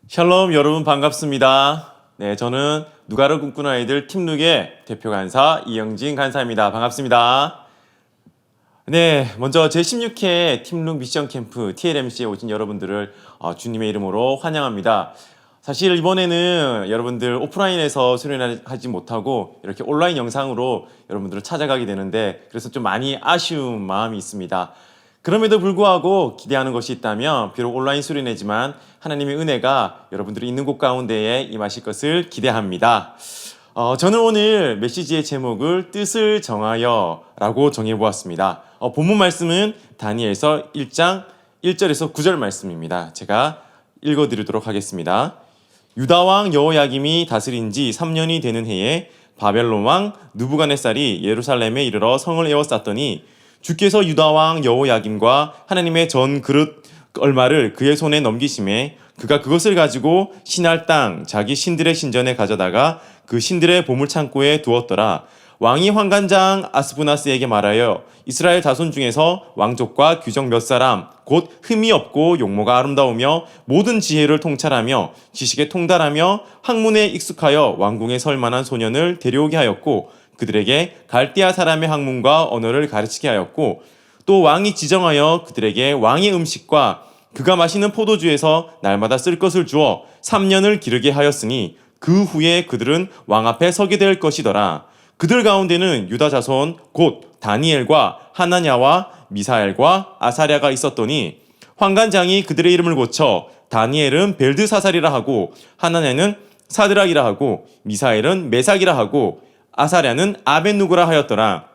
샬롬 여러분 반갑습니다. 네, 저는 누가를 꿈꾸는 아이들 팀룩의 대표 간사 이영진 간사입니다. 반갑습니다. 네, 먼저 제16회 팀룩 미션 캠프 TLMC에 오신 여러분들을 주님의 이름으로 환영합니다. 사실 이번에는 여러분들 오프라인에서 수련하지 못하고 이렇게 온라인 영상으로 여러분들을 찾아가게 되는데 그래서 좀 많이 아쉬운 마음이 있습니다. 그럼에도 불구하고 기대하는 것이 있다면 비록 온라인 수련회지만 하나님의 은혜가 여러분들이 있는 곳 가운데에 임하실 것을 기대합니다. 저는 오늘 메시지의 제목을 뜻을 정하여 라고 정해보았습니다. 본문 말씀은 다니엘서 1장 1절에서 9절 말씀입니다. 제가 읽어드리도록 하겠습니다. 유다왕 여호야김이 다스린 지 3년이 되는 해에 바벨론 왕 느부갓네살이 예루살렘에 이르러 성을 에워쌌더니 주께서 유다왕 여호야김과 하나님의 전 그릇 얼마를 그의 손에 넘기심에 그가 그것을 가지고 신할 땅 자기 신들의 신전에 가져다가 그 신들의 보물창고에 두었더라. 왕이 환관장 아스부나스에게 말하여 이스라엘 자손 중에서 왕족과 귀족 몇 사람 곧 흠이 없고 용모가 아름다우며 모든 지혜를 통찰하며 지식에 통달하며 학문에 익숙하여 왕궁에 설 만한 소년을 데려오게 하였고 그들에게 갈대아 사람의 학문과 언어를 가르치게 하였고 또 왕이 지정하여 그들에게 왕의 음식과 그가 마시는 포도주에서 날마다 쓸 것을 주어 3년을 기르게 하였으니 그 후에 그들은 왕 앞에 서게 될 것이더라. 그들 가운데는 유다 자손 곧 다니엘과 하나냐와 미사엘과 아사랴가 있었더니 환관장이 그들의 이름을 고쳐 다니엘은 벨드사살이라 하고 하나냐는 사드락이라 하고 미사엘은 메삭이라 하고 아사랴는 아벤누고라 하였더라.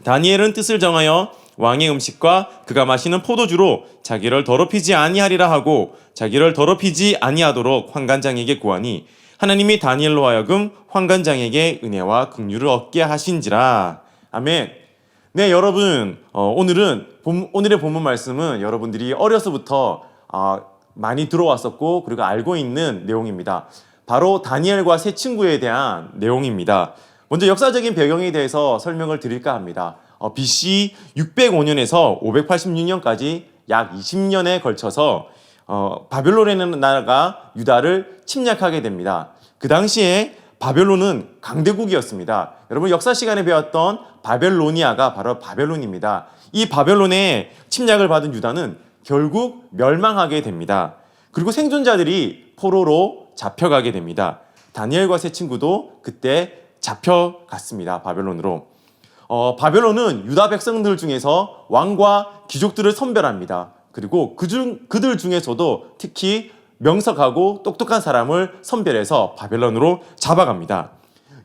다니엘은 뜻을 정하여 왕의 음식과 그가 마시는 포도주로 자기를 더럽히지 아니하리라 하고 자기를 더럽히지 아니하도록 환관장에게 구하니 하나님이 다니엘로 하여금 환관장에게 은혜와 긍휼을 얻게 하신지라. 아멘. 네, 여러분, 오늘의 본문 말씀은 여러분들이 어려서부터 많이 들어왔었고 그리고 알고 있는 내용입니다. 바로 다니엘과 세 친구에 대한 내용입니다. 먼저 역사적인 배경에 대해서 설명을 드릴까 합니다. BC 605년에서 586년까지 약 20년에 걸쳐서 바벨론이라는 나라가 유다를 침략하게 됩니다. 그 당시에 바벨론은 강대국이었습니다. 여러분 역사 시간에 배웠던 바벨로니아가 바로 바벨론입니다. 이 바벨론의 침략을 받은 유다는 결국 멸망하게 됩니다. 그리고 생존자들이 포로로 잡혀가게 됩니다. 다니엘과 세 친구도 그때 잡혀갔습니다. 바벨론으로. 바벨론은 유다 백성들 중에서 왕과 귀족들을 선별합니다. 그리고 그들 중에서도 특히 명석하고 똑똑한 사람을 선별해서 바벨론으로 잡아갑니다.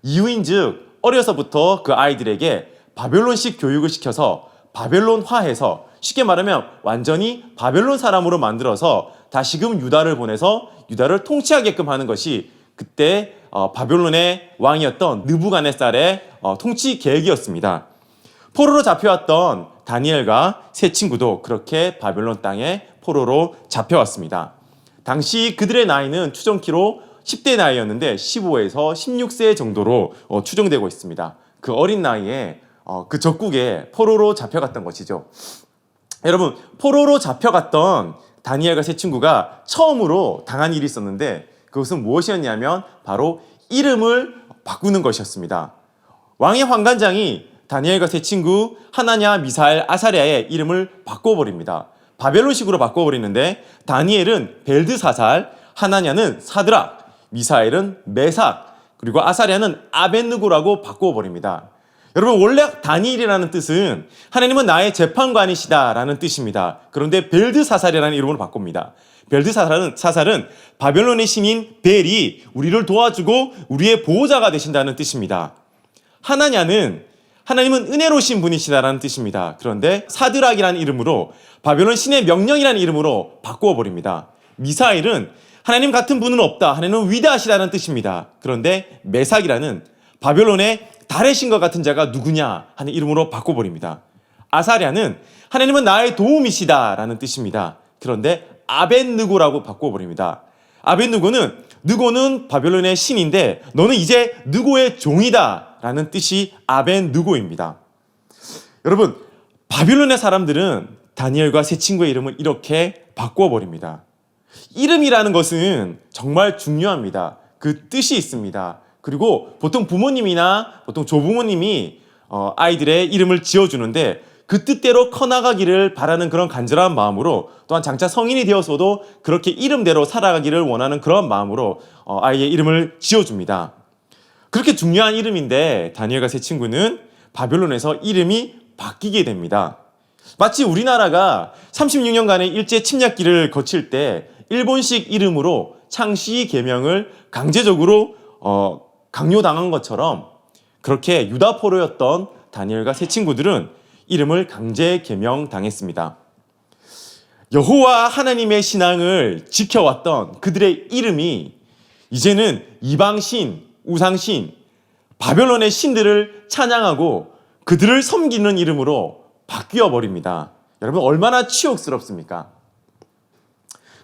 이유인즉 어려서부터 그 아이들에게 바벨론식 교육을 시켜서 바벨론화해서 쉽게 말하면 완전히 바벨론 사람으로 만들어서 다시금 유다를 보내서 유다를 통치하게끔 하는 것이 그때 바벨론의 왕이었던 느부갓네살의 통치 계획이었습니다. 포로로 잡혀왔던 다니엘과 세 친구도 그렇게 바벨론 땅에 포로로 잡혀왔습니다. 당시 그들의 나이는 추정키로 10대 나이였는데 15에서 16세 정도로 추정되고 있습니다. 그 어린 나이에 그 적국에 포로로 잡혀갔던 것이죠. 여러분, 포로로 잡혀갔던 다니엘과 세 친구가 처음으로 당한 일이 있었는데 그것은 무엇이었냐면 바로 이름을 바꾸는 것이었습니다. 왕의 환관장이 다니엘과 세 친구 하나냐, 미사엘, 아사랴의 이름을 바꿔버립니다. 바벨론식으로 바꿔버리는데 다니엘은 벨드사살, 하나냐는 사드락, 미사엘은 메삭, 그리고 아사랴는 아벤느고라고 바꿔버립니다. 여러분 원래 다니엘이라는 뜻은 하나님은 나의 재판관이시다 라는 뜻입니다. 그런데 벨드사살이라는 이름으로 바꿉니다. 벨드사살은 바벨론의 신인 벨이 우리를 도와주고 우리의 보호자가 되신다는 뜻입니다. 하나님은 은혜로우신 분이시다라는 뜻입니다. 그런데 사드락이라는 이름으로 바벨론 신의 명령이라는 이름으로 바꾸어버립니다. 미사일은 하나님 같은 분은 없다. 하나님은 위대하시다는 뜻입니다. 그런데 메삭이라는 바벨론의 달의 신과 같은 자가 누구냐 하는 이름으로 바꿔버립니다. 아사랴는 하나님은 나의 도움이시다라는 뜻입니다. 그런데 아벤느고라고 바꿔버립니다. 느고는 바벨론의 신인데 너는 이제 느고의 종이다 라는 뜻이 아벤느고입니다. 여러분 바벨론의 사람들은 다니엘과 세 친구의 이름을 이렇게 바꿔버립니다. 이름이라는 것은 정말 중요합니다. 그 뜻이 있습니다. 그리고 보통 부모님이나 보통 조부모님이 아이들의 이름을 지어주는데 그 뜻대로 커나가기를 바라는 그런 간절한 마음으로, 또한 장차 성인이 되어서도 그렇게 이름대로 살아가기를 원하는 그런 마음으로 아이의 이름을 지어줍니다. 그렇게 중요한 이름인데 다니엘과 세 친구는 바벨론에서 이름이 바뀌게 됩니다. 마치 우리나라가 36년간의 일제 침략기를 거칠 때 일본식 이름으로 창씨 계명을 강제적으로 강요당한 것처럼, 그렇게 유다포로였던 다니엘과 세 친구들은 이름을 강제 계명당했습니다. 여호와 하나님의 신앙을 지켜왔던 그들의 이름이 이제는 이방신, 우상신, 바벨론의 신들을 찬양하고 그들을 섬기는 이름으로 바뀌어 버립니다. 여러분, 얼마나 치욕스럽습니까?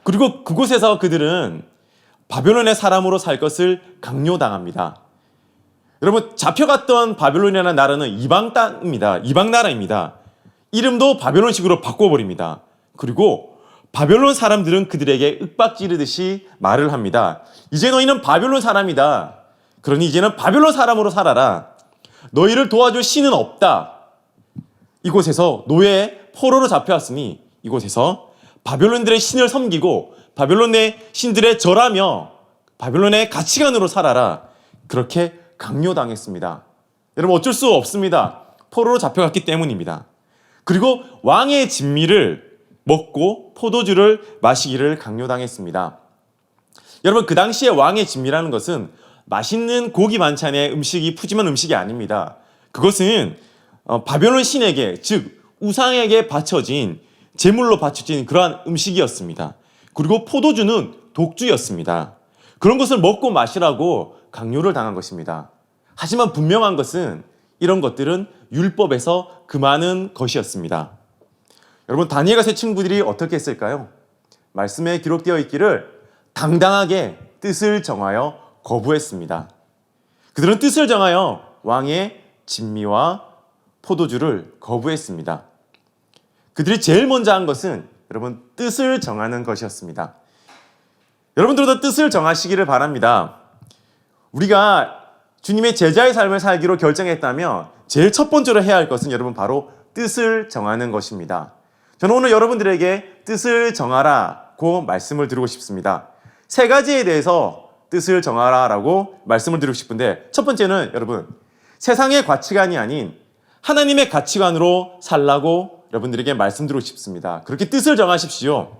그리고 그곳에서 그들은 바벨론의 사람으로 살 것을 강요당합니다. 여러분, 잡혀갔던 바벨론이라는 나라는 이방 땅입니다. 이방 나라입니다. 이름도 바벨론식으로 바꿔버립니다. 그리고 바벨론 사람들은 그들에게 윽박지르듯이 말을 합니다. 이제 너희는 바벨론 사람이다. 그러니 이제는 바벨론 사람으로 살아라. 너희를 도와줄 신은 없다. 이곳에서 노예 포로로 잡혀왔으니 이곳에서 바벨론들의 신을 섬기고 바벨론의 신들의 절하며 바벨론의 가치관으로 살아라. 그렇게 강요당했습니다. 여러분, 어쩔 수 없습니다. 포로로 잡혀갔기 때문입니다. 그리고 왕의 진미를 먹고 포도주를 마시기를 강요당했습니다. 여러분, 그 당시에 왕의 진미라는 것은 맛있는 고기 반찬의 음식이 푸짐한 음식이 아닙니다. 그것은 바벨론 신에게, 즉 우상에게 바쳐진, 제물로 바쳐진 그러한 음식이었습니다. 그리고 포도주는 독주였습니다. 그런 것을 먹고 마시라고 강요를 당한 것입니다. 하지만 분명한 것은 이런 것들은 율법에서 금하는 것이었습니다. 여러분, 다니엘과 세 친구들이 어떻게 했을까요? 말씀에 기록되어 있기를 당당하게 뜻을 정하여 거부했습니다. 그들은 뜻을 정하여 왕의 진미와 포도주를 거부했습니다. 그들이 제일 먼저 한 것은 여러분, 뜻을 정하는 것이었습니다. 여러분들도 뜻을 정하시기를 바랍니다. 우리가 주님의 제자의 삶을 살기로 결정했다면 제일 첫 번째로 해야 할 것은 여러분 바로 뜻을 정하는 것입니다. 저는 오늘 여러분들에게 뜻을 정하라고 말씀을 드리고 싶습니다. 세 가지에 대해서 뜻을 정하라라고 말씀을 드리고 싶은데, 첫 번째는 여러분, 세상의 가치관이 아닌 하나님의 가치관으로 살라고 여러분들에게 말씀드리고 싶습니다. 그렇게 뜻을 정하십시오.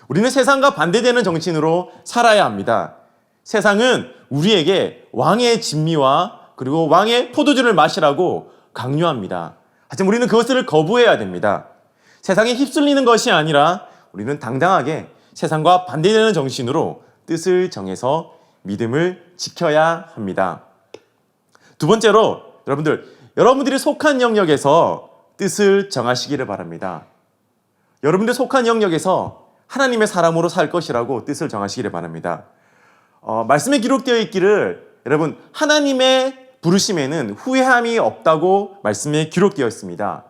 우리는 세상과 반대되는 정신으로 살아야 합니다. 세상은 우리에게 왕의 진미와 그리고 왕의 포도주를 마시라고 강요합니다. 하지만 우리는 그것을 거부해야 됩니다. 세상에 휩쓸리는 것이 아니라 우리는 당당하게 세상과 반대되는 정신으로 뜻을 정해서 믿음을 지켜야 합니다. 두 번째로 여러분들이 속한 영역에서 뜻을 정하시기를 바랍니다. 여러분들 속한 영역에서 하나님의 사람으로 살 것이라고 뜻을 정하시기를 바랍니다. 말씀에 기록되어 있기를 여러분, 하나님의 부르심에는 후회함이 없다고 말씀에 기록되어 있습니다.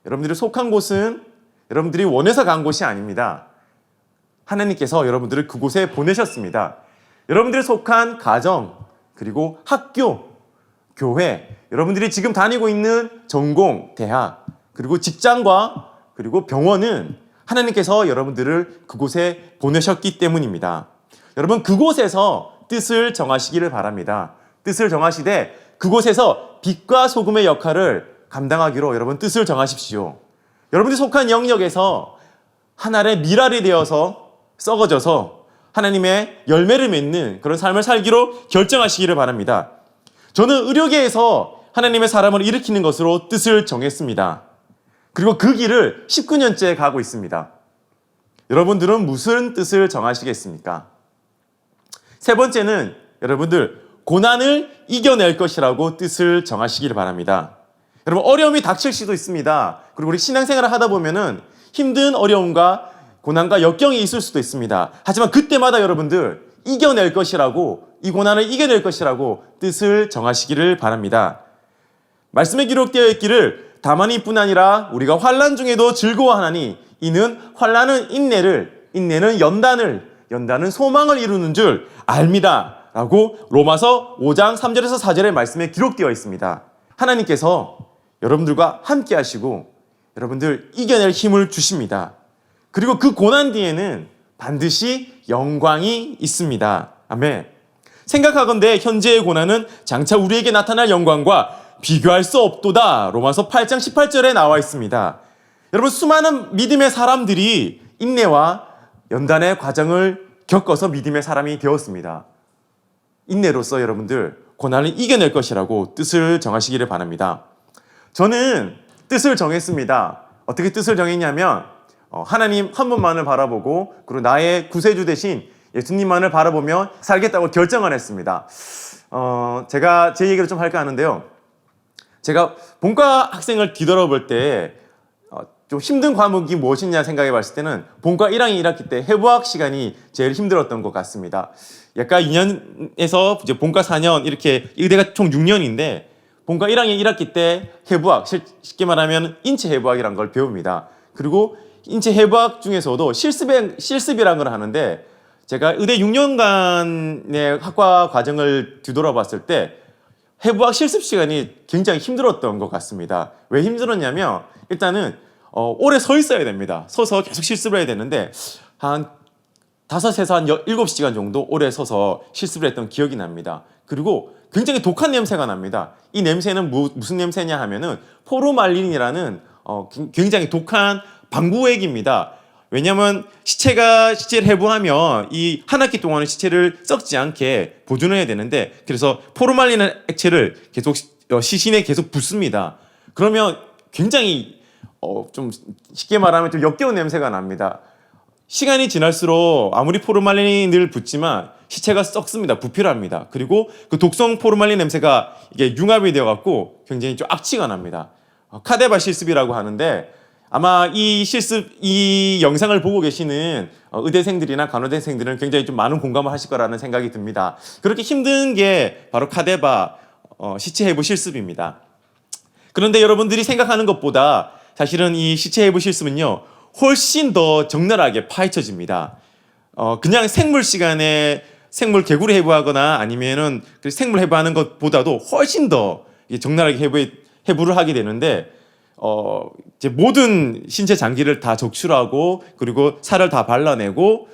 여러분들이 속한 곳은 여러분들이 원해서 간 곳이 아닙니다. 하나님께서 여러분들을 그곳에 보내셨습니다. 여러분들이 속한 가정, 그리고 학교, 교회, 여러분들이 지금 다니고 있는 전공, 대학, 그리고 직장과 그리고 병원은 하나님께서 여러분들을 그곳에 보내셨기 때문입니다. 여러분, 그곳에서 뜻을 정하시기를 바랍니다. 뜻을 정하시되 그곳에서 빛과 소금의 역할을 감당하기로 여러분 뜻을 정하십시오. 여러분들이 속한 영역에서 하나의 미랄이 되어서 썩어져서 하나님의 열매를 맺는 그런 삶을 살기로 결정하시기를 바랍니다. 저는 의료계에서 하나님의 사람을 일으키는 것으로 뜻을 정했습니다. 그리고 그 길을 19년째 가고 있습니다. 여러분들은 무슨 뜻을 정하시겠습니까? 세 번째는 여러분들 고난을 이겨낼 것이라고 뜻을 정하시기를 바랍니다. 여러분, 어려움이 닥칠 수도 있습니다. 그리고 우리 신앙생활을 하다 보면은 힘든 어려움과 고난과 역경이 있을 수도 있습니다. 하지만 그때마다 여러분들 이겨낼 것이라고, 이 고난을 이겨낼 것이라고 뜻을 정하시기를 바랍니다. 말씀에 기록되어 있기를 다만이뿐 아니라 우리가 환난 중에도 즐거워하나니 이는 환난은 인내를, 인내는 연단을, 연단은 소망을 이루는 줄 압니다. 라고 로마서 5장 3절에서 4절의 말씀에 기록되어 있습니다. 하나님께서 여러분들과 함께 하시고 여러분들 이겨낼 힘을 주십니다. 그리고 그 고난 뒤에는 반드시 영광이 있습니다. 아멘. 생각하건대 현재의 고난은 장차 우리에게 나타날 영광과 비교할 수 없도다. 로마서 8장 18절에 나와 있습니다. 여러분, 수많은 믿음의 사람들이 인내와 연단의 과정을 겪어서 믿음의 사람이 되었습니다. 인내로서 여러분들 고난을 이겨낼 것이라고 뜻을 정하시기를 바랍니다. 저는 뜻을 정했습니다. 어떻게 뜻을 정했냐면 하나님 한 분만을 바라보고 그리고 나의 구세주 대신 예수님만을 바라보며 살겠다고 결정을 했습니다. 제가 제 얘기를 좀 할까 하는데요. 제가 본과 학생을 뒤돌아볼 때 좀 힘든 과목이 무엇이냐 생각해 봤을 때는 본과 1학년 1학기 때 해부학 시간이 제일 힘들었던 것 같습니다. 약간 2년에서 이제 본과 4년 이렇게 의대가 총 6년인데 본과 1학년 1학기 때 해부학, 쉽게 말하면 인체 해부학이라는 걸 배웁니다. 그리고 인체 해부학 중에서도 실습이라는 걸 하는데 제가 의대 6년간의 학과 과정을 뒤돌아봤을 때 해부학 실습 시간이 굉장히 힘들었던 것 같습니다. 왜 힘들었냐면 일단은 오래 서 있어야 됩니다. 서서 계속 실습을 해야 되는데 한 5에서 한 7시간 정도 오래 서서 실습을 했던 기억이 납니다. 그리고 굉장히 독한 냄새가 납니다. 이 냄새는 무슨 냄새냐 하면은 포르말린이라는 굉장히 독한 방부액입니다. 왜냐하면 시체를 해부하면 이 한 학기 동안은 시체를 썩지 않게 보존을 해야 되는데 그래서 포르말린 액체를 계속 시신에 계속 붓습니다. 그러면 굉장히 좀 쉽게 말하면 좀 역겨운 냄새가 납니다. 시간이 지날수록 아무리 포르말린을 붓지만 시체가 썩습니다. 부패합니다. 그리고 그 독성 포르말린 냄새가 이게 융합이 되어갖고 굉장히 좀 악취가 납니다. 카데바 실습이라고 하는데 아마 이 영상을 보고 계시는 의대생들이나 간호대생들은 굉장히 좀 많은 공감을 하실 거라는 생각이 듭니다. 그렇게 힘든 게 바로 카데바 시체 해부 실습입니다. 그런데 여러분들이 생각하는 것보다 사실은 이 시체 해부 실습은요 훨씬 더 적나라하게 파헤쳐집니다. 그냥 생물 시간에 생물 개구리 해부하거나 아니면은 생물 해부하는 것보다도 훨씬 더 적나라하게 해부를 하게 되는데 이제 모든 신체 장기를 다 적출하고 그리고 살을 다 발라내고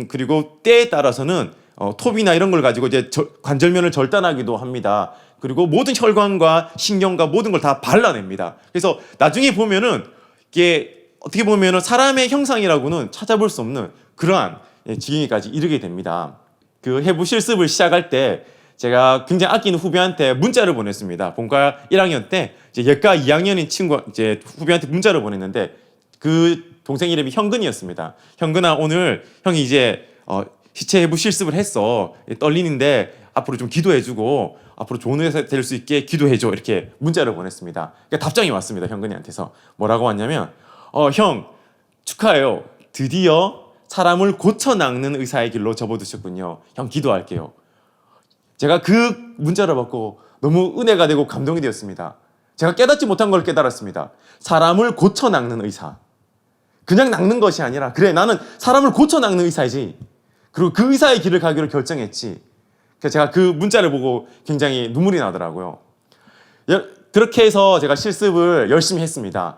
그리고 때에 따라서는 톱이나 이런 걸 가지고 이제 관절면을 절단하기도 합니다. 그리고 모든 혈관과 신경과 모든 걸 다 발라냅니다. 그래서 나중에 보면은 이게 어떻게 보면은 사람의 형상이라고는 찾아볼 수 없는 그러한 지경에까지 이르게 됩니다. 그 해부 실습을 시작할 때 제가 굉장히 아끼는 후배한테 문자를 보냈습니다. 본과 1학년 때 이제 예과 2학년인 친구 이제 후배한테 문자를 보냈는데 그 동생 이름이 현근이었습니다. 현근아, 오늘 형이 이제 시체 해부 실습을 했어. 떨리는데 앞으로 좀 기도해주고 앞으로 좋은 의사 될 수 있게 기도해줘. 이렇게 문자를 보냈습니다. 그러니까 답장이 왔습니다. 현근이한테서 뭐라고 왔냐면 형 축하해요. 드디어 사람을 고쳐 낚는 의사의 길로 접어드셨군요. 형 기도할게요. 제가 그 문자를 받고 너무 은혜가 되고 감동이 되었습니다. 제가 깨닫지 못한 걸 깨달았습니다. 사람을 고쳐 낚는 의사. 그냥 낚는 것이 아니라 그래 나는 사람을 고쳐 낚는 의사이지. 그리고 그 의사의 길을 가기로 결정했지. 그래서 제가 그 문자를 보고 굉장히 눈물이 나더라고요. 그렇게 해서 제가 실습을 열심히 했습니다.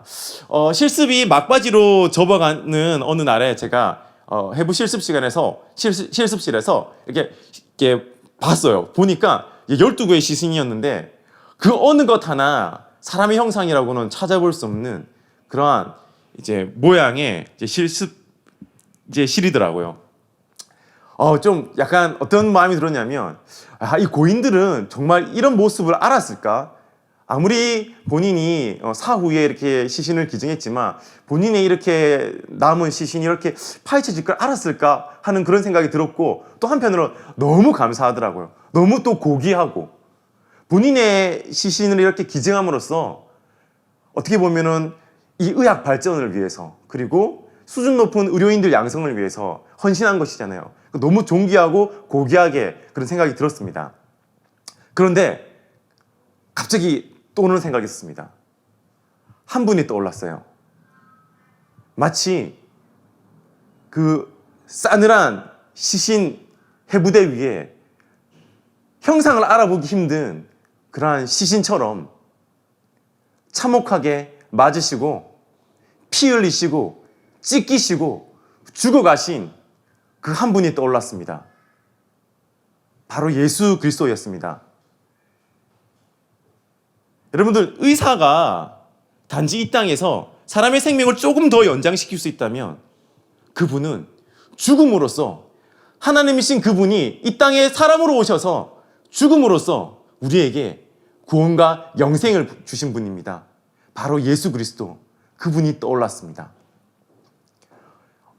실습이 막바지로 접어가는 어느 날에 제가 해부 실습 시간에서 실습실에서 이렇게 봤어요. 보니까 12개의 시신이었는데 그 어느 것 하나 사람의 형상이라고는 찾아볼 수 없는 그러한 이제 모양의 실이더라고요. 좀 약간 어떤 마음이 들었냐면 이 고인들은 정말 이런 모습을 알았을까? 아무리 본인이 사후에 이렇게 시신을 기증했지만 본인의 이렇게 남은 시신이 이렇게 파헤쳐질 걸 알았을까 하는 그런 생각이 들었고 또 한편으로 너무 감사하더라고요. 너무 또 고귀하고 본인의 시신을 이렇게 기증함으로써 어떻게 보면은 이 의학 발전을 위해서 그리고 수준 높은 의료인들 양성을 위해서 헌신한 것이잖아요. 너무 존귀하고 고귀하게 그런 생각이 들었습니다. 그런데 갑자기 떠오르는 생각이 있었습니다. 한 분이 떠올랐어요. 마치 그 싸늘한 시신 해부대 위에 형상을 알아보기 힘든 그러한 시신처럼 참혹하게 맞으시고 피 흘리시고 찢기시고 죽어가신 그 한 분이 떠올랐습니다. 바로 예수 그리스도였습니다. 여러분들, 의사가 단지 이 땅에서 사람의 생명을 조금 더 연장시킬 수 있다면 그분은 죽음으로써, 하나님이신 그분이 이 땅에 사람으로 오셔서 죽음으로써 우리에게 구원과 영생을 주신 분입니다. 바로 예수 그리스도, 그분이 떠올랐습니다.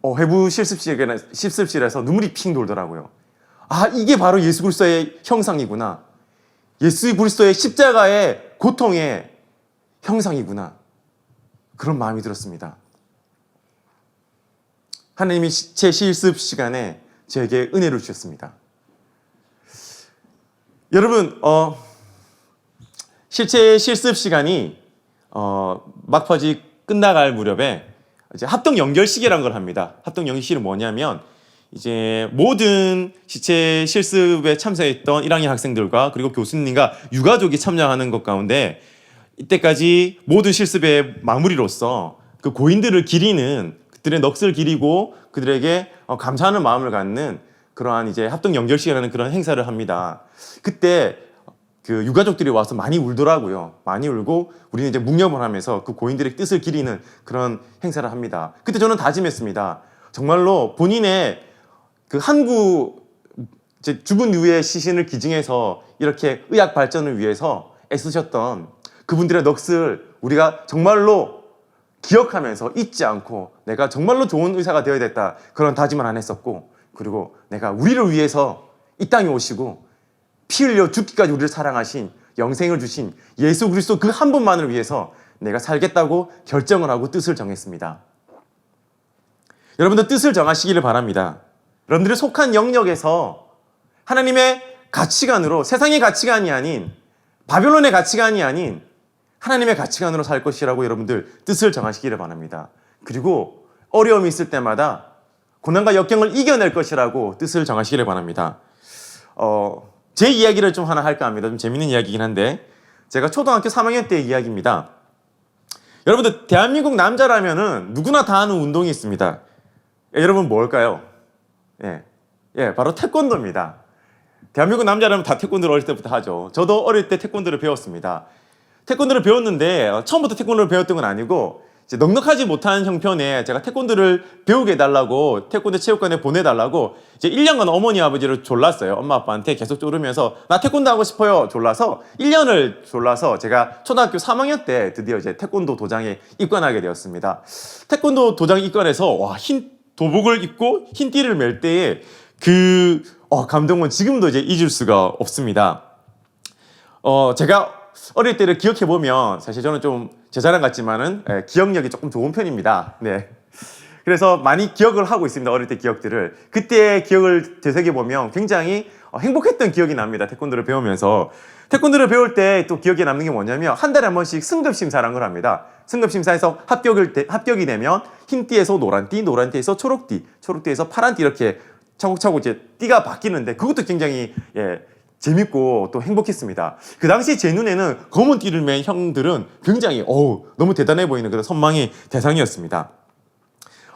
해부 실습실에서 눈물이 핑 돌더라고요. 아, 이게 바로 예수 그리스도의 형상이구나. 예수 그리스도의 십자가의 고통의 형상이구나. 그런 마음이 들었습니다. 하나님이 제 실습 시간에 저에게 은혜를 주셨습니다. 여러분, 실제 실습 시간이 막바지 끝나갈 무렵에 이제 합동 연결식이라는 걸 합니다. 합동 연결식은 뭐냐면 이제 모든 시체 실습에 참석했던 1학년 학생들과 그리고 교수님과 유가족이 참여하는 것 가운데 이때까지 모든 실습의 마무리로서 그 고인들을 기리는, 그들의 넋을 기리고 그들에게 감사하는 마음을 갖는 그러한 이제 합동 연결식이라는 그런 행사를 합니다. 그때 그 유가족들이 와서 많이 울더라고요. 많이 울고 우리는 이제 묵념을 하면서 그 고인들의 뜻을 기리는 그런 행사를 합니다. 그때 저는 다짐했습니다. 정말로 본인의 그 한국 죽은 이후의 시신을 기증해서 이렇게 의학 발전을 위해서 애쓰셨던 그분들의 넋을 우리가 정말로 기억하면서 잊지 않고 내가 정말로 좋은 의사가 되어야겠다, 그런 다짐을 안 했었고, 그리고 내가 우리를 위해서 이 땅에 오시고 피 흘려 죽기까지 우리를 사랑하신, 영생을 주신 예수 그리스도 그 한 분만을 위해서 내가 살겠다고 결정을 하고 뜻을 정했습니다. 여러분들 뜻을 정하시기를 바랍니다. 여러분들이 속한 영역에서 하나님의 가치관으로, 세상의 가치관이 아닌, 바벨론의 가치관이 아닌 하나님의 가치관으로 살 것이라고 여러분들 뜻을 정하시기를 바랍니다. 그리고 어려움이 있을 때마다 고난과 역경을 이겨낼 것이라고 뜻을 정하시기를 바랍니다. 제 이야기를 좀 하나 할까 합니다. 좀 재밌는 이야기이긴 한데, 제가 초등학교 3학년 때의 이야기입니다. 여러분들, 대한민국 남자라면은 누구나 다 하는 운동이 있습니다. 여러분, 뭘까요? 바로 태권도입니다. 대한민국 남자라면 다 태권도를 어릴 때부터 하죠. 저도 어릴 때 태권도를 배웠습니다. 태권도를 배웠는데 처음부터 태권도를 배웠던 건 아니고 이제 넉넉하지 못한 형편에 제가 태권도를 배우게 해달라고 태권도 체육관에 보내달라고 이제 1년간 어머니 아버지를 졸랐어요. 엄마 아빠한테 계속 졸으면서 나 태권도 하고 싶어요 졸라서 1년을 졸라서 제가 초등학교 3학년 때 드디어 이제 태권도 도장에 입관하게 되었습니다. 태권도 도장에 입관해서 흰 도복을 입고 흰 띠를 맬 때의 그 감동은 지금도 이제 잊을 수가 없습니다. 제가 어릴 때를 기억해보면 사실 저는 좀 제 자랑 같지만은 기억력이 조금 좋은 편입니다. 네. 그래서 많이 기억을 하고 있습니다. 어릴 때 기억들을. 그때의 기억을 되새겨보면 굉장히 행복했던 기억이 납니다. 태권도를 배우면서. 태권도를 배울 때 또 기억에 남는 게 뭐냐면 한 달에 한 번씩 승급심사라는 걸 합니다. 승급심사에서 합격이 되면 흰띠에서 노란띠, 노란띠에서 초록띠, 초록띠에서 파란띠 이렇게 차곡차곡 이제 띠가 바뀌는데 그것도 굉장히 재밌고 또 행복했습니다. 그 당시 제 눈에는 검은 띠를 맨 형들은 굉장히 너무 대단해 보이는 그런 선망의 대상이었습니다.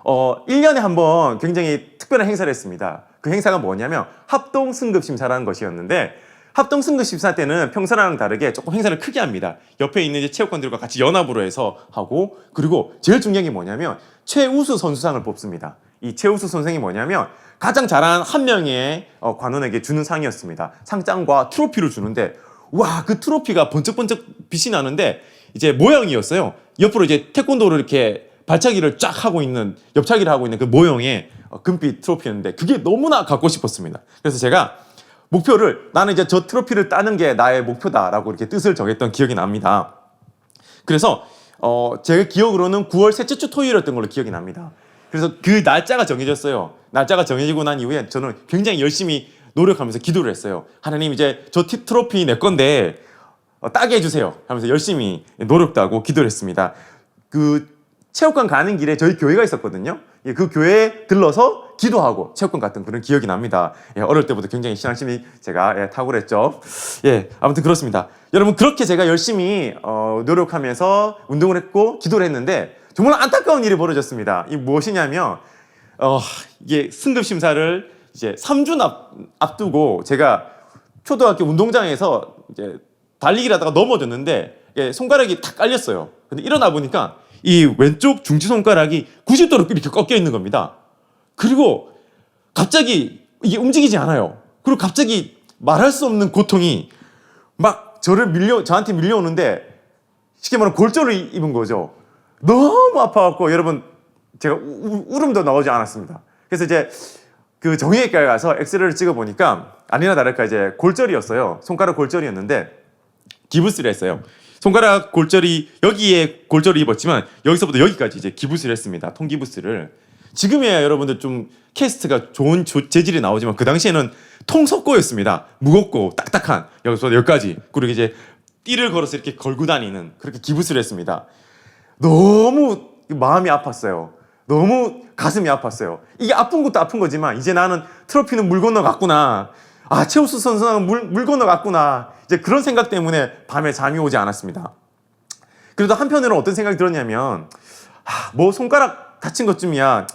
1년에 한 번 굉장히 특별한 행사를 했습니다. 그 행사가 뭐냐면 합동 승급 심사라는 것이었는데, 합동 승급 심사 때는 평소랑 다르게 조금 행사를 크게 합니다. 옆에 있는 이제 체육관들과 같이 연합으로 해서 하고, 그리고 제일 중요한 게 뭐냐면 최우수 선수상을 뽑습니다. 이 최우수 선생이 뭐냐면 가장 잘한 한 명의 관원에게 주는 상이었습니다. 상장과 트로피를 주는데, 와, 그 트로피가 번쩍번쩍 빛이 나는데 이제 모형이었어요. 옆으로 이제 태권도를 이렇게 발차기를 쫙 하고 있는, 옆차기를 하고 있는 그 모형의 금빛 트로피였는데 그게 너무나 갖고 싶었습니다. 그래서 제가 목표를, 나는 이제 저 트로피를 따는 게 나의 목표다라고 이렇게 뜻을 정했던 기억이 납니다. 그래서 제 기억으로는 9월 셋째 주 토요일이었던 걸로 기억이 납니다. 그래서 그 날짜가 정해졌어요. 날짜가 정해지고 난 이후에 저는 굉장히 열심히 노력하면서 기도를 했어요. 하나님, 이제 저 트로피 내 건데 따게 해주세요 하면서 열심히 노력도 하고 기도를 했습니다. 그 체육관 가는 길에 저희 교회가 있었거든요. 그 교회에 들러서 기도하고 체육관 갔던 그런 기억이 납니다. 예, 어릴 때부터 굉장히 신앙심이 제가 탁월했죠. 예, 아무튼 그렇습니다. 여러분 그렇게 제가 열심히 노력하면서 운동을 했고 기도를 했는데 정말 안타까운 일이 벌어졌습니다. 이 무엇이냐면 이게 승급 심사를 이제 3주 앞두고 제가 초등학교 운동장에서 이제 달리기를 하다가 넘어졌는데 손가락이 탁 깔렸어요. 근데 일어나 보니까 이 왼쪽 중지 손가락이 90도로 이렇게 꺾여 있는 겁니다. 그리고 갑자기 이게 움직이지 않아요. 그리고 갑자기 말할 수 없는 고통이 막 저한테 밀려오는데 쉽게 말하면 골절을 입은 거죠. 너무 아파갖고 여러분 제가 울음도 나오지 않았습니다. 그래서 이제 그 정형외과에 가서 엑스레이를 찍어보니까 아니나 다를까 이제 골절이었어요. 손가락 골절이었는데 기부스를 했어요. 손가락 골절이 여기에 골절을 입었지만 여기서부터 여기까지 이제 기부스를 했습니다. 통기부스를. 지금이야 여러분들 좀 캐스트가 좋은 재질이 나오지만 그 당시에는 통석고였습니다. 무겁고 딱딱한 여기서 여기까지 그리고 이제 띠를 걸어서 이렇게 걸고 다니는 그렇게 기부스를 했습니다. 너무 마음이 아팠어요. 너무 가슴이 아팠어요. 이게 아픈 것도 아픈 거지만 이제 나는 트로피는 물 건너갔구나. 아, 최우수 선수는 물 건너갔구나. 이제 그런 생각 때문에 밤에 잠이 오지 않았습니다. 그래도 한편으로는 어떤 생각이 들었냐면 뭐 손가락 다친 것쯤이야.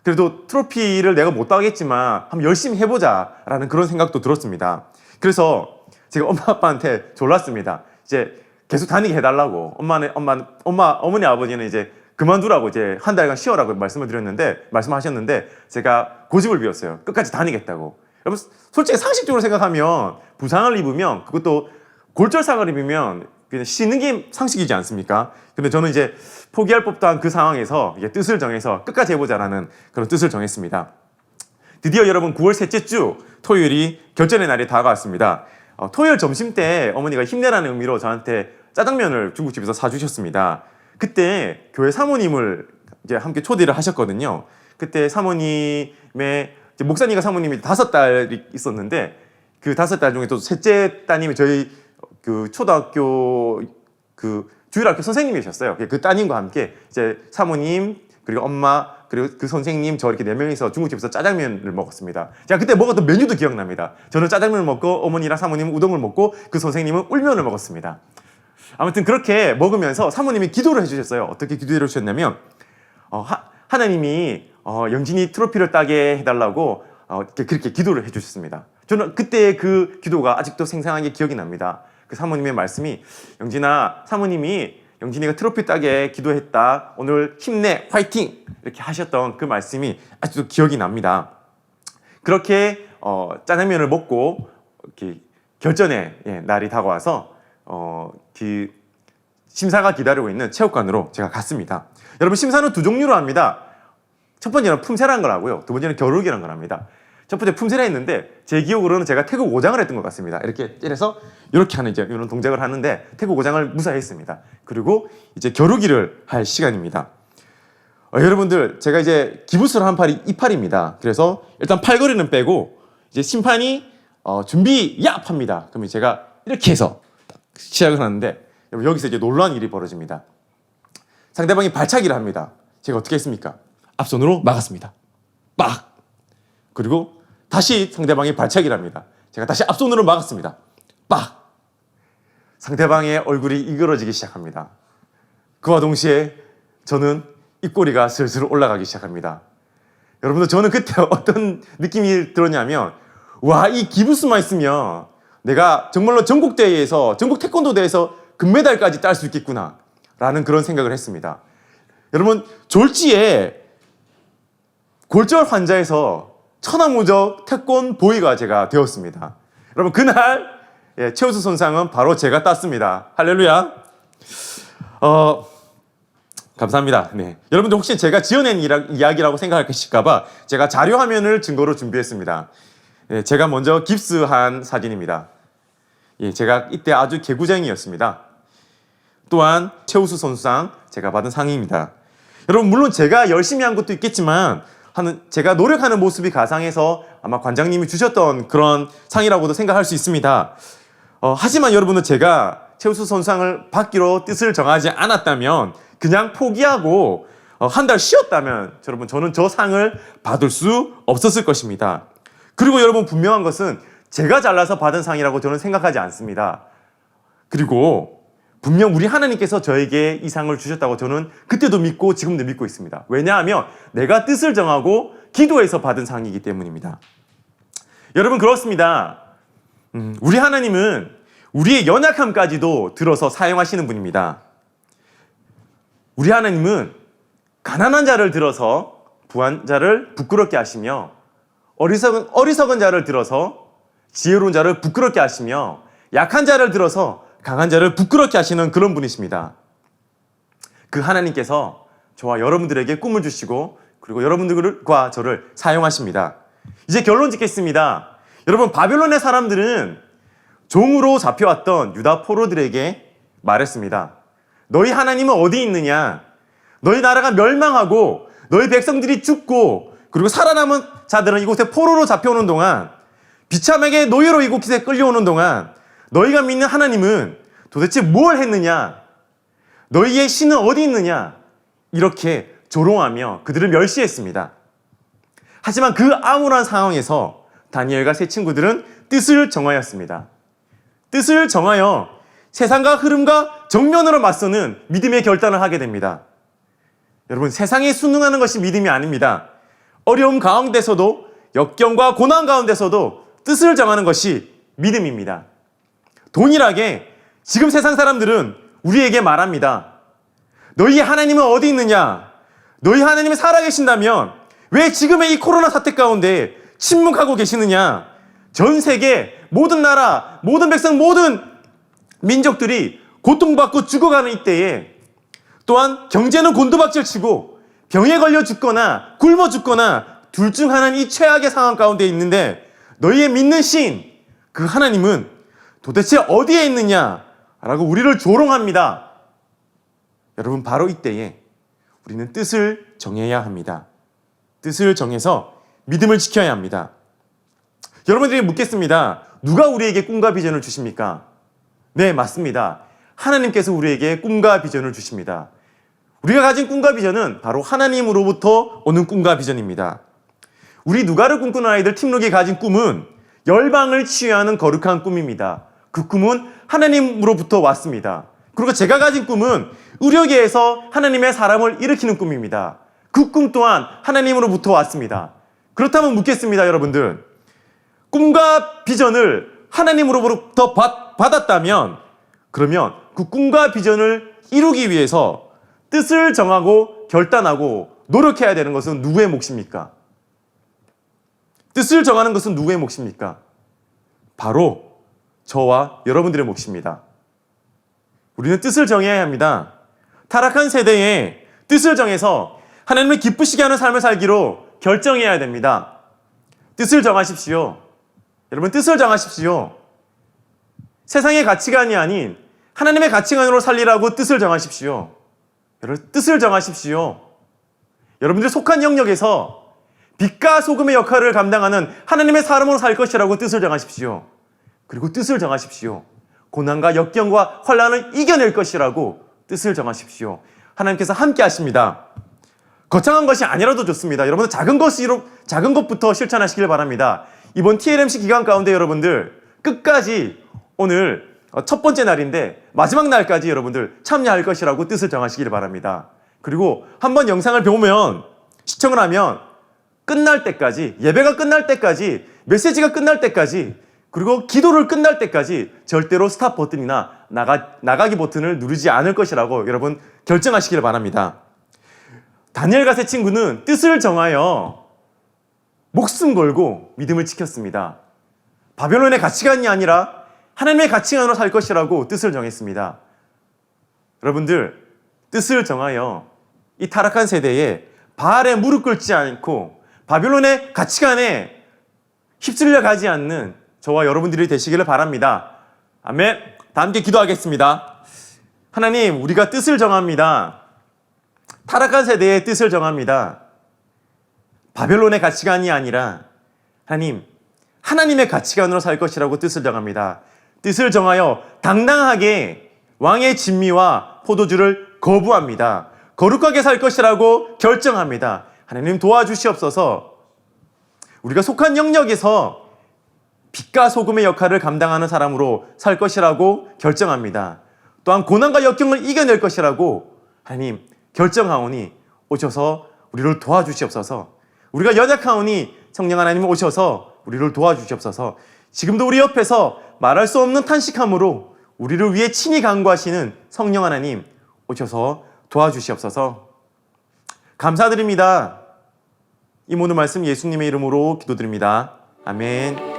그래도 트로피를 내가 못 따겠지만 한번 열심히 해보자라는 그런 생각도 들었습니다. 그래서 제가 엄마 아빠한테 졸랐습니다. 이제 계속 다니게 해달라고. 어머니 아버지는 이제 그만두라고 이제 한 달간 쉬어라고 말씀하셨는데 제가 고집을 피웠어요. 끝까지 다니겠다고. 여러분 솔직히 상식적으로 생각하면 부상을 입으면 그것도 골절상을 입으면 그냥 쉬는 게 상식이지 않습니까? 근데 저는 이제 포기할 법도 한 그 상황에서 이게 뜻을 정해서 끝까지 해보자라는 그런 뜻을 정했습니다. 드디어 여러분 9월 셋째 주 토요일이 결전의 날이 다가왔습니다. 토요일 점심 때 어머니가 힘내라는 의미로 저한테 짜장면을 중국집에서 사주셨습니다. 그때 교회 사모님을 이제 함께 초대를 하셨거든요. 그때 사모님의 목사님과 사모님이 5딸이 있었는데 그 5딸 중에 또 셋째 따님이 저희 그 초등학교 그 주일학교 선생님이셨어요. 그 따님과 함께 이제 사모님 그리고 엄마 그리고 그 선생님 저 이렇게 4명이서 중국집에서 짜장면을 먹었습니다. 제가 그때 먹었던 메뉴도 기억납니다. 저는 짜장면을 먹고 어머니랑 사모님은 우동을 먹고 그 선생님은 울면을 먹었습니다. 아무튼 그렇게 먹으면서 사모님이 기도를 해주셨어요. 어떻게 기도를 해주셨냐면 하나님이 영진이 트로피를 따게 해달라고 그렇게 기도를 해주셨습니다. 저는 그때 그 기도가 아직도 생생하게 기억이 납니다. 그 사모님의 말씀이 영진아 사모님이 영진이가 트로피 따게 기도했다. 오늘 힘내 화이팅 이렇게 하셨던 그 말씀이 아직도 기억이 납니다. 그렇게 짜장면을 먹고 이렇게 결전의 날이 다가와서 그 심사가 기다리고 있는 체육관으로 제가 갔습니다. 여러분 심사는 2종류로 합니다. 첫 번째는 품새라는 걸 하고요. 두 번째는 겨루기라는 걸 합니다. 첫 번째 품새라 했는데 제 기억으로는 제가 태국 5장을 했던 것 같습니다. 이렇게 때려서 이렇게 하는 이제 이런 동작을 하는데 태국 5장을 무사히 했습니다. 그리고 이제 겨루기를 할 시간입니다. 여러분들 제가 이제 기부스를 한 팔이 이 팔입니다. 그래서 일단 팔걸이는 빼고 이제 심판이 준비 야! 합니다. 그러면 제가 이렇게 해서 시작을 하는데 여기서 이제 놀라운 일이 벌어집니다. 상대방이 발차기를 합니다. 제가 어떻게 했습니까? 앞손으로 막았습니다. 빡! 그리고 다시 상대방이 발차기를 합니다. 제가 다시 앞손으로 막았습니다. 빡! 상대방의 얼굴이 이그러지기 시작합니다. 그와 동시에 저는 입꼬리가 슬슬 올라가기 시작합니다. 여러분들 저는 그때 어떤 느낌이 들었냐면 와, 이 기부스만 있으면 내가 정말로 전국대회에서 전국 태권도 대회에서 금메달까지 딸 수 있겠구나 라는 그런 생각을 했습니다. 여러분 졸지에 골절 환자에서 천하무적 태권보이가 제가 되었습니다. 여러분 그날 최우수 선상은 바로 제가 땄습니다. 할렐루야. 감사합니다. 네. 여러분들 혹시 제가 지어낸 이야기라고 생각하실까봐 제가 자료 화면을 증거로 준비했습니다. 네, 제가 먼저 깁스한 사진입니다. 제가 이때 아주 개구쟁이였습니다. 또한 최우수 선수상 제가 받은 상입니다. 여러분 물론 제가 열심히 한 것도 있겠지만 제가 노력하는 모습이 가상해서 아마 관장님이 주셨던 그런 상이라고도 생각할 수 있습니다. 하지만 여러분은 제가 최우수 선수상을 받기로 뜻을 정하지 않았다면 그냥 포기하고 한 달 쉬었다면 여러분 저는 저 상을 받을 수 없었을 것입니다. 그리고 여러분 분명한 것은 제가 잘나서 받은 상이라고 저는 생각하지 않습니다. 그리고 분명 우리 하나님께서 저에게 이 상을 주셨다고 저는 그때도 믿고 지금도 믿고 있습니다. 왜냐하면 내가 뜻을 정하고 기도해서 받은 상이기 때문입니다. 여러분 그렇습니다. 우리 하나님은 우리의 연약함까지도 들어서 사용하시는 분입니다. 우리 하나님은 가난한 자를 들어서 부한 자를 부끄럽게 하시며 어리석은 자를 들어서 지혜로운 자를 부끄럽게 하시며 약한 자를 들어서 강한 자를 부끄럽게 하시는 그런 분이십니다. 그 하나님께서 저와 여러분들에게 꿈을 주시고 그리고 여러분들과 저를 사용하십니다. 이제 결론 짓겠습니다. 여러분 바벨론의 사람들은 종으로 잡혀왔던 유다 포로들에게 말했습니다. 너희 하나님은 어디 있느냐? 너희 나라가 멸망하고 너희 백성들이 죽고 그리고 살아남은 자들은 이곳에 포로로 잡혀오는 동안 비참하게 노예로 이곳에 끌려오는 동안 너희가 믿는 하나님은 도대체 뭘 했느냐? 너희의 신은 어디 있느냐? 이렇게 조롱하며 그들을 멸시했습니다. 하지만 그 암울한 상황에서 다니엘과 세 친구들은 뜻을 정하였습니다. 뜻을 정하여 세상과 흐름과 정면으로 맞서는 믿음의 결단을 하게 됩니다. 여러분 세상에 순응하는 것이 믿음이 아닙니다. 어려움 가운데서도 역경과 고난 가운데서도 뜻을 정하는 것이 믿음입니다. 동일하게 지금 세상 사람들은 우리에게 말합니다. 너희 하나님은 어디 있느냐? 너희 하나님이 살아계신다면 왜 지금의 이 코로나 사태 가운데 침묵하고 계시느냐? 전 세계 모든 나라, 모든 백성, 모든 민족들이 고통받고 죽어가는 이때에 또한 경제는 곤두박질치고 병에 걸려 죽거나 굶어 죽거나 둘 중 하나는 이 최악의 상황 가운데 있는데 너희의 믿는 신, 그 하나님은 도대체 어디에 있느냐라고 우리를 조롱합니다. 여러분 바로 이때에 우리는 뜻을 정해야 합니다. 뜻을 정해서 믿음을 지켜야 합니다. 여러분들이 묻겠습니다. 누가 우리에게 꿈과 비전을 주십니까? 네, 맞습니다. 하나님께서 우리에게 꿈과 비전을 주십니다. 우리가 가진 꿈과 비전은 바로 하나님으로부터 오는 꿈과 비전입니다. 우리 누가를 꿈꾸는 아이들 팀룩이 가진 꿈은 열방을 치유하는 거룩한 꿈입니다. 그 꿈은 하나님으로부터 왔습니다. 그리고 제가 가진 꿈은 의료계에서 하나님의 사람을 일으키는 꿈입니다. 그 꿈 또한 하나님으로부터 왔습니다. 그렇다면 묻겠습니다, 여러분들. 꿈과 비전을 하나님으로부터 받았다면 그러면 그 꿈과 비전을 이루기 위해서 뜻을 정하고 결단하고 노력해야 되는 것은 누구의 몫입니까? 뜻을 정하는 것은 누구의 몫입니까? 바로 저와 여러분들의 몫입니다. 우리는 뜻을 정해야 합니다. 타락한 세대에 뜻을 정해서 하나님을 기쁘시게 하는 삶을 살기로 결정해야 됩니다. 뜻을 정하십시오. 여러분 뜻을 정하십시오. 세상의 가치관이 아닌 하나님의 가치관으로 살리라고 뜻을 정하십시오. 여러분 뜻을 정하십시오. 여러분들이 속한 영역에서 빛과 소금의 역할을 감당하는 하나님의 사람으로 살 것이라고 뜻을 정하십시오. 그리고 뜻을 정하십시오. 고난과 역경과 환난을 이겨낼 것이라고 뜻을 정하십시오. 하나님께서 함께 하십니다. 거창한 것이 아니라도 좋습니다. 여러분들 작은 것부터 실천하시길 바랍니다. 이번 TLMC 기간 가운데 여러분들 끝까지 오늘 첫 번째 날인데 마지막 날까지 여러분들 참여할 것이라고 뜻을 정하시길 바랍니다. 그리고 한번 영상을 보면 시청을 하면 끝날 때까지, 예배가 끝날 때까지, 메시지가 끝날 때까지, 그리고 기도를 끝날 때까지 절대로 스탑 버튼이나 나가기 버튼을 누르지 않을 것이라고 여러분 결정하시길 바랍니다. 다니엘과 세 친구는 뜻을 정하여 목숨 걸고 믿음을 지켰습니다. 바벨론의 가치관이 아니라 하나님의 가치관으로 살 것이라고 뜻을 정했습니다. 여러분들 뜻을 정하여 이 타락한 세대에 바알에 무릎 꿇지 않고 바벨론의 가치관에 휩쓸려 가지 않는 저와 여러분들이 되시기를 바랍니다. 아멘. 다 함께 기도하겠습니다. 하나님, 우리가 뜻을 정합니다. 타락한 세대의 뜻을 정합니다. 바벨론의 가치관이 아니라 하나님의 가치관으로 살 것이라고 뜻을 정합니다. 뜻을 정하여 당당하게 왕의 진미와 포도주를 거부합니다. 거룩하게 살 것이라고 결정합니다. 하나님 도와주시옵소서. 우리가 속한 영역에서 빛과 소금의 역할을 감당하는 사람으로 살 것이라고 결정합니다. 또한 고난과 역경을 이겨낼 것이라고 하나님 결정하오니 오셔서 우리를 도와주시옵소서. 우리가 연약하오니 성령 하나님 오셔서 우리를 도와주시옵소서. 지금도 우리 옆에서 말할 수 없는 탄식함으로 우리를 위해 친히 간구하시는 성령 하나님 오셔서 도와주시옵소서. 감사드립니다. 이 모든 말씀 예수님의 이름으로 기도드립니다. 아멘.